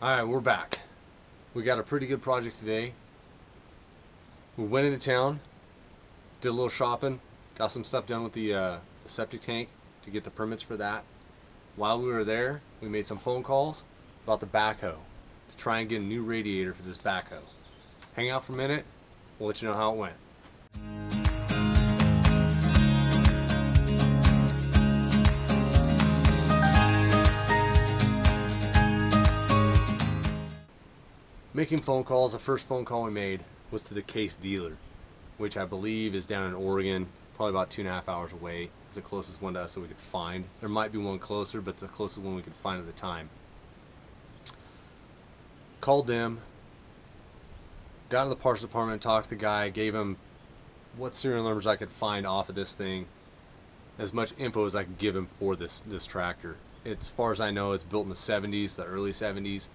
Alright, we're back. We got a pretty good project today. We went into town, did a little shopping, got some stuff done with the septic tank to get the permits for that. While we were there, we made some phone calls about the backhoe to try and get a new radiator for this backhoe. Hang out for a minute, we'll let you know how it went. Making phone calls, the first phone call we made was to the Case dealer, which I believe is down in Oregon, probably about 2.5 hours away. It's the closest one to us that we could find. There might be one closer, but the closest one we could find at the time. Called them, got to the parts department, talked to the guy, gave him what serial numbers I could find off of this thing, as much info as I could give him for this tractor. As far as I know, it's built in the 70s, the early 70s.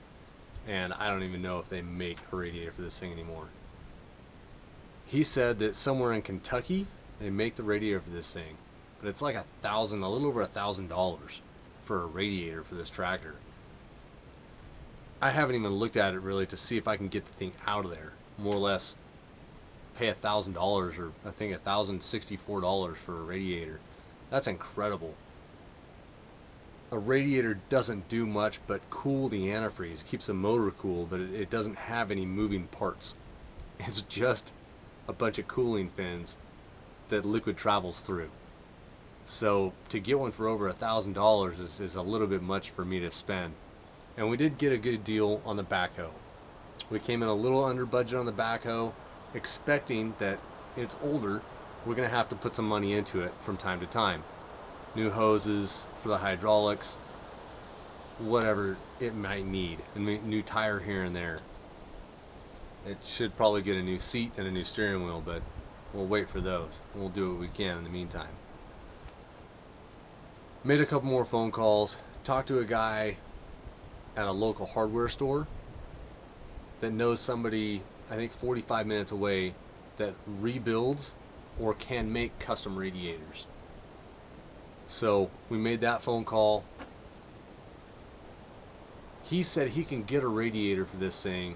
And I don't even know if they make a radiator for this thing anymore. He said that somewhere in Kentucky they make the radiator for this thing, but it's like a little over $1,000 for a radiator for this tractor. I haven't even looked at it really to see if I can get the thing out of there. More or less pay $1,000, or I think $1,064 for a radiator. That's incredible. A radiator doesn't do much but cool the antifreeze, keeps the motor cool, but it doesn't have any moving parts. It's just a bunch of cooling fins that liquid travels through. So to get one for over $1,000 is a little bit much for me to spend. And we did get a good deal on the backhoe. We came in a little under budget on the backhoe, expecting that it's older, we're going to have to put some money into it from time to time. New hoses for the hydraulics, whatever it might need, a new tire here and there. It should probably get a new seat and a new steering wheel, but we'll wait for those. We'll do what we can in the meantime. Made a couple more phone calls, talked to a guy at a local hardware store that knows somebody, I think 45 minutes away, that rebuilds or can make custom radiators. So we made that phone call. He said he can get a radiator for this thing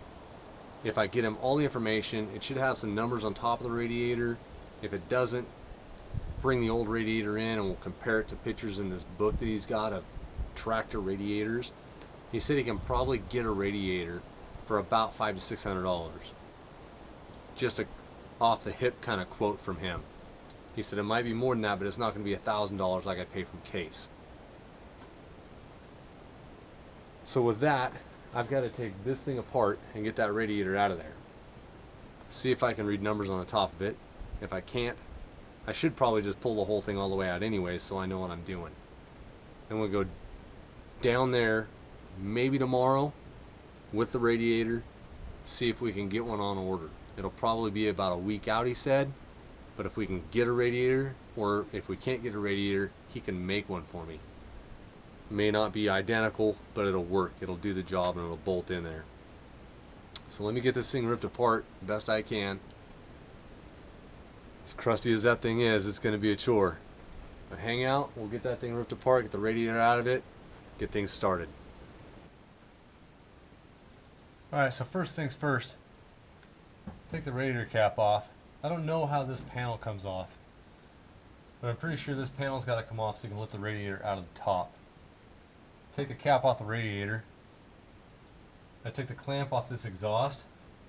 if I get him all the information. It should have some numbers on top of the radiator. If it doesn't, bring the old radiator in and we'll compare it to pictures in this book that he's got of tractor radiators. He said he can probably get a radiator for about $500 to $600. Just a off the hip kind of quote from him. He said it might be more than that, but it's not going to be $1,000 like I pay from Case. So with that, I've got to take this thing apart and get that radiator out of there. See if I can read numbers on the top of it. If I can't, I should probably just pull the whole thing all the way out anyway, so I know what I'm doing. And we'll go down there maybe tomorrow with the radiator, see if we can get one on order. It'll probably be about a week out, he said. But if we can get a radiator, or if we can't get a radiator, he can make one for me. May not be identical, but it'll work. It'll do the job and it'll bolt in there. So let me get this thing ripped apart the best I can. As crusty as that thing is, it's going to be a chore. But hang out, we'll get that thing ripped apart, get the radiator out of it, get things started. Alright, so first things first, take the radiator cap off. I don't know how this panel comes off, but I'm pretty sure this panel's got to come off so you can lift the radiator out of the top. Take the cap off the radiator. I took the clamp off this exhaust.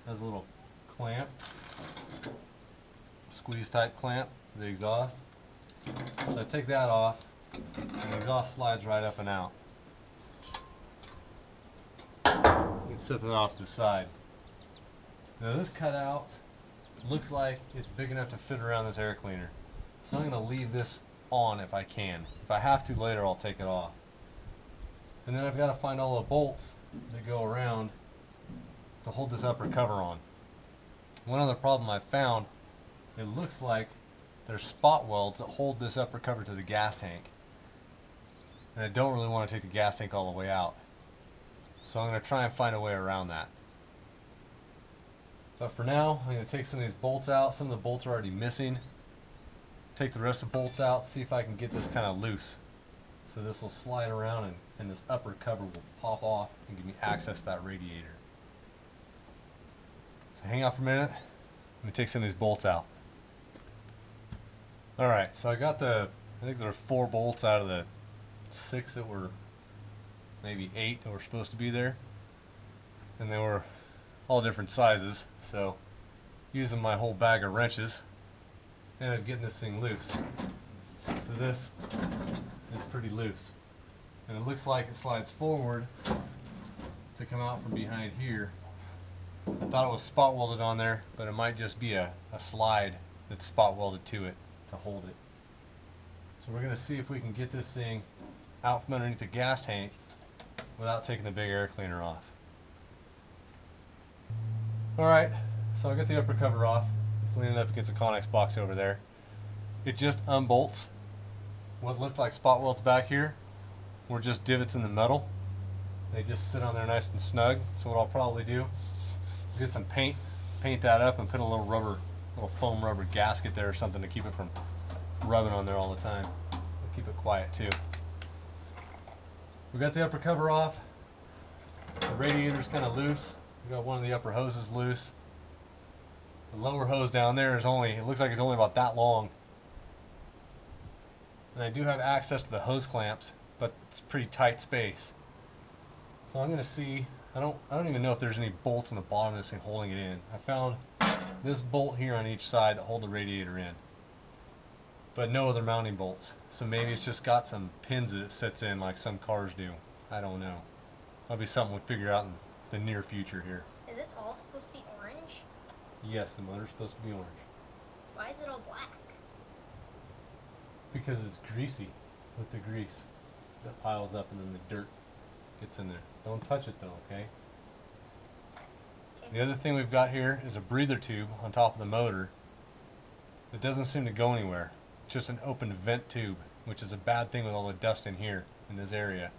It has a little clamp, squeeze type clamp for the exhaust. So I take that off and the exhaust slides right up and out. You can set that off to the side. Now this cutout looks like it's big enough to fit around this air cleaner. So I'm going to leave this on if I can. If I have to later, I'll take it off. And then I've got to find all the bolts that go around to hold this upper cover on. One other problem I found, it looks like there's spot welds that hold this upper cover to the gas tank. And I don't really want to take the gas tank all the way out. So I'm going to try and find a way around that. But for now, I'm going to take some of these bolts out. Some of the bolts are already missing. Take the rest of the bolts out, see if I can get this kind of loose. So this will slide around and and this upper cover will pop off and give me access to that radiator. So hang out for a minute. Let me take some of these bolts out. Alright, so I got I think there are 4 bolts out of the 6 that were, maybe 8 that were supposed to be there. And they were all different sizes, so using my whole bag of wrenches, ended up getting this thing loose. So this is pretty loose. And it looks like it slides forward to come out from behind here. I thought it was spot welded on there, but it might just be a slide that's spot welded to it to hold it. So we're going to see if we can get this thing out from underneath the gas tank without taking the big air cleaner off. Alright, so I got the upper cover off. It's leaning up against the Connex box over there. It just unbolts. What looked like spot welds back here were just divots in the metal. They just sit on there nice and snug. So what I'll probably do, get some paint that up and put a little foam rubber gasket there or something to keep it from rubbing on there all the time. It'll keep it quiet too. We got the upper cover off. The radiator's kind of loose. We got one of the upper hoses loose. The lower hose down there is it looks like it's only about that long. And I do have access to the hose clamps, but it's pretty tight space. So I'm going to see, I don't even know if there's any bolts in the bottom of this thing holding it in. I found this bolt here on each side that hold the radiator in, but no other mounting bolts. So maybe it's just got some pins that it sits in like some cars do. I don't know. That'll be something we'll figure out in the near future here. Is this all supposed to be orange? Yes, the motor's supposed to be orange. Why is it all black? Because it's greasy with the grease that piles up and then the dirt gets in there. Don't touch it though, okay? The other thing we've got here is a breather tube on top of the motor that doesn't seem to go anywhere. It's just an open vent tube, which is a bad thing with all the dust in here in this area.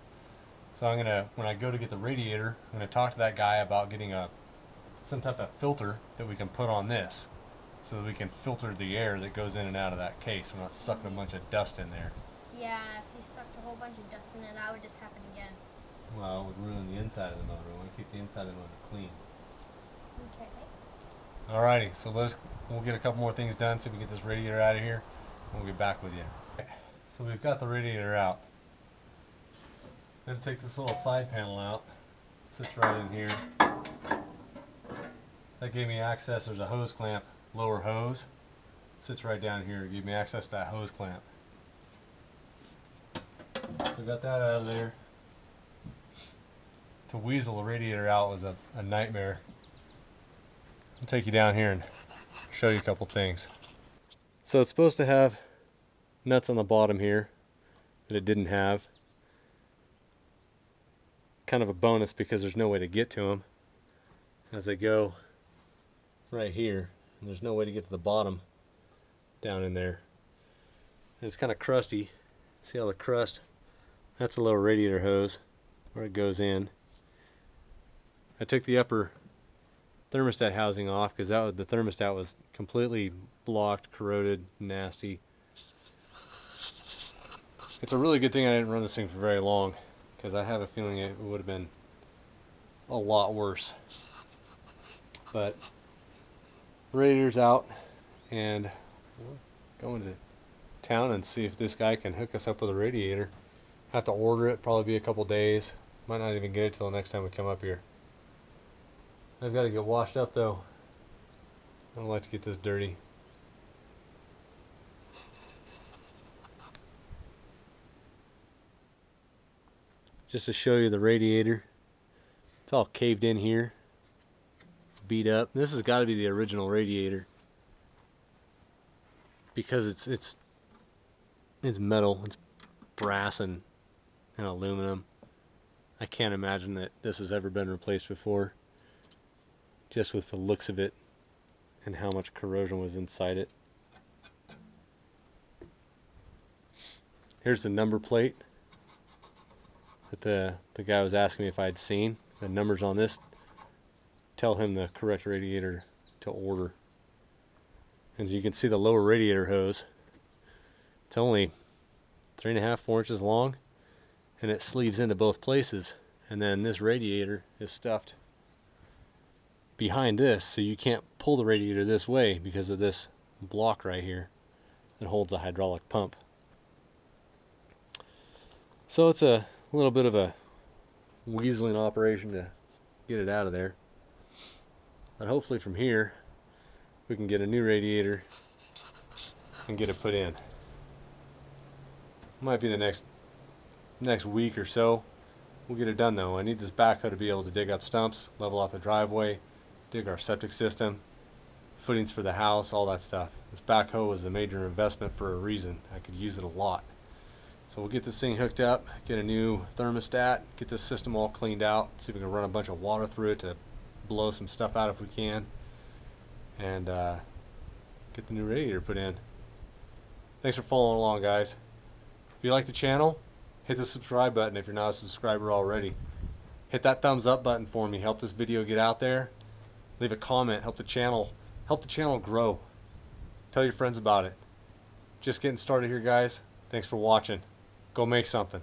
So when I go to get the radiator, I'm gonna talk to that guy about getting some type of filter that we can put on this, so that we can filter the air that goes in and out of that case. We're not sucking a bunch of dust in there. Yeah, if you sucked a whole bunch of dust in there, that would just happen again. Well, it would ruin the inside of the motor. We want to keep the inside of the motor clean. Okay. Alrighty, so we'll get a couple more things done, see if we can get this radiator out of here, and we'll get back with you. So we've got the radiator out. Then take this little side panel out. It sits right in here. That gave me access. There's a hose clamp, lower hose. It sits right down here. It gave me access to that hose clamp. So we got that out of there. To weasel the radiator out was a nightmare. I'll take you down here and show you a couple things. So it's supposed to have nuts on the bottom here that it didn't have. Kind of a bonus because there's no way to get to them as they go right here, and there's no way to get to the bottom down in there. And it's kind of crusty. See all the crust? That's a little radiator hose where it goes in. I took the upper thermostat housing off because the thermostat was completely blocked, corroded, nasty. It's a really good thing I didn't run this thing for very long, because I have a feeling it would have been a lot worse. But radiator's out, and we're going to town and see if this guy can hook us up with a radiator. Have to order it, probably be a couple days. Might not even get it till the next time we come up here. I've got to get washed up though. I don't like to get this dirty. Just to show you the radiator, it's all caved in here, beat up. This has got to be the original radiator because it's metal, it's brass and aluminum. I can't imagine that this has ever been replaced before, just with the looks of it and how much corrosion was inside it. Here's the number plate that the guy was asking me if I had seen. The numbers on this tell him the correct radiator to order. As you can see, the lower radiator hose, it's only 3.5–4 inches long, and it sleeves into both places. And then this radiator is stuffed behind this, so you can't pull the radiator this way because of this block right here that holds a hydraulic pump. So it's a little bit of a weaseling operation to get it out of there, but hopefully from here we can get a new radiator and get it put in. Might be the next week or so. We'll get it done though. I need this backhoe to be able to dig up stumps, level out the driveway, dig our septic system, footings for the house, all that stuff. This backhoe was a major investment for a reason. I could use it a lot. So we'll get this thing hooked up, get a new thermostat, get this system all cleaned out, see if we can run a bunch of water through it to blow some stuff out if we can, and get the new radiator put in. Thanks for following along, guys. If you like the channel, hit the subscribe button if you're not a subscriber already. Hit that thumbs up button for me. Help this video get out there. Leave a comment. Help the channel grow. Tell your friends about it. Just getting started here, guys. Thanks for watching. Go make something.